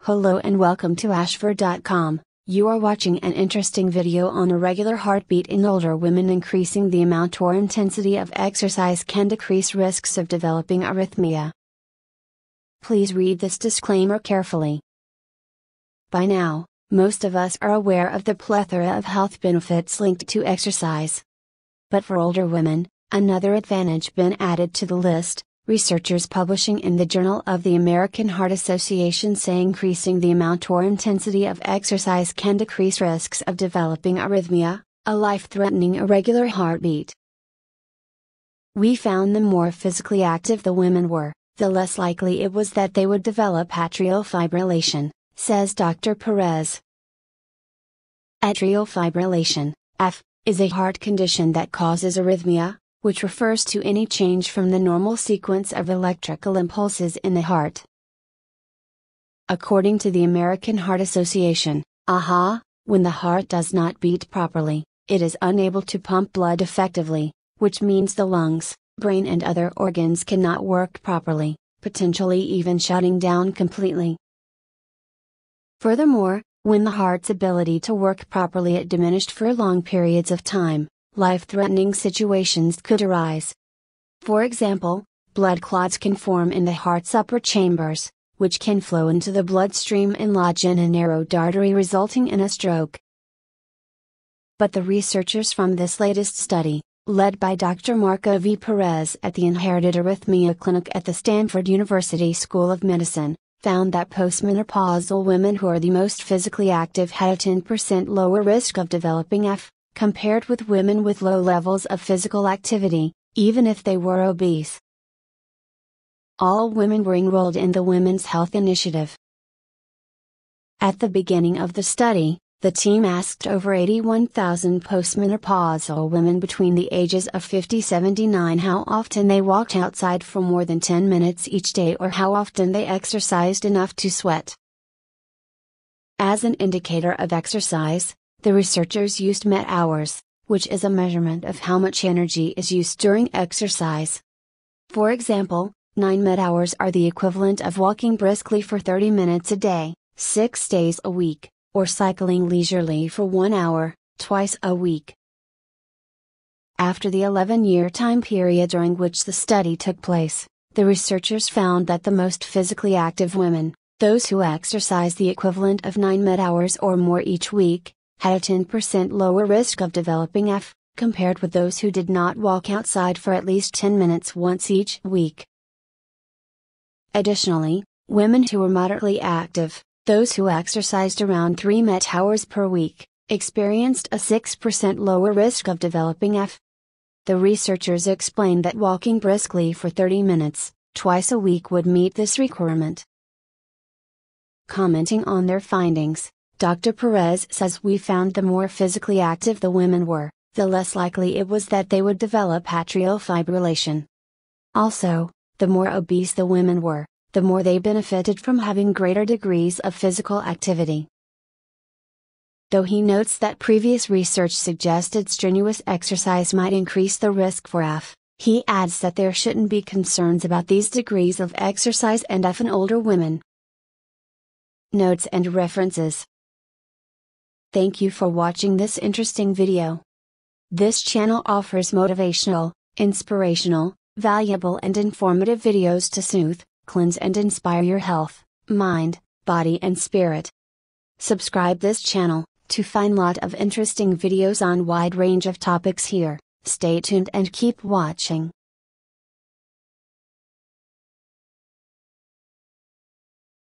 Hello and welcome to Ashford.com. You are watching an interesting video on irregular heartbeat in older women. Increasing the amount or intensity of exercise can decrease risks of developing arrhythmia. Please read this disclaimer carefully. By now, most of us are aware of the plethora of health benefits linked to exercise. But for older women, another advantage been added to the list. Researchers publishing in the Journal of the American Heart Association say increasing the amount or intensity of exercise can decrease risks of developing arrhythmia, a life-threatening irregular heartbeat. We found the more physically active the women were, the less likely it was that they would develop atrial fibrillation, says Dr. Perez. Atrial fibrillation, AF, is a heart condition that causes arrhythmia, which refers to any change from the normal sequence of electrical impulses in the heart. According to the American Heart Association, when the heart does not beat properly, it is unable to pump blood effectively, which means the lungs, brain and other organs cannot work properly, potentially even shutting down completely. Furthermore, when the heart's ability to work properly is diminished for long periods of time, life-threatening situations could arise. For example, blood clots can form in the heart's upper chambers, which can flow into the bloodstream and lodge in a narrowed artery, resulting in a stroke. But the researchers from this latest study, led by Dr. Marco V. Perez at the Inherited Arrhythmia Clinic at the Stanford University School of Medicine, found that postmenopausal women who are the most physically active had a 10% lower risk of developing AF, compared with women with low levels of physical activity, even if they were obese. All women were enrolled in the Women's Health Initiative. At the beginning of the study, the team asked over 81,000 postmenopausal women between the ages of 50-79 how often they walked outside for more than 10 minutes each day or how often they exercised enough to sweat. As an indicator of exercise, the researchers used MET hours, which is a measurement of how much energy is used during exercise. For example, 9 MET hours are the equivalent of walking briskly for 30 minutes a day, 6 days a week, or cycling leisurely for 1 hour, twice a week. After the 11-year time period during which the study took place, the researchers found that the most physically active women, those who exercise the equivalent of 9 MET hours or more each week, had a 10% lower risk of developing AF, compared with those who did not walk outside for at least 10 minutes once each week. Additionally, women who were moderately active, those who exercised around 3 MET hours per week, experienced a 6% lower risk of developing AF. The researchers explained that walking briskly for 30 minutes, twice a week would meet this requirement. Commenting on their findings, Dr. Perez says we found the more physically active the women were, the less likely it was that they would develop atrial fibrillation. Also, the more obese the women were, the more they benefited from having greater degrees of physical activity. Though he notes that previous research suggested strenuous exercise might increase the risk for AF, he adds that there shouldn't be concerns about these degrees of exercise and AF in older women. Notes and references. Thank you for watching this interesting video. This channel offers motivational, inspirational, valuable and informative videos to soothe, cleanse and inspire your health, mind, body and spirit. Subscribe this channel, to find lot of interesting videos on wide range of topics here. Stay tuned and keep watching.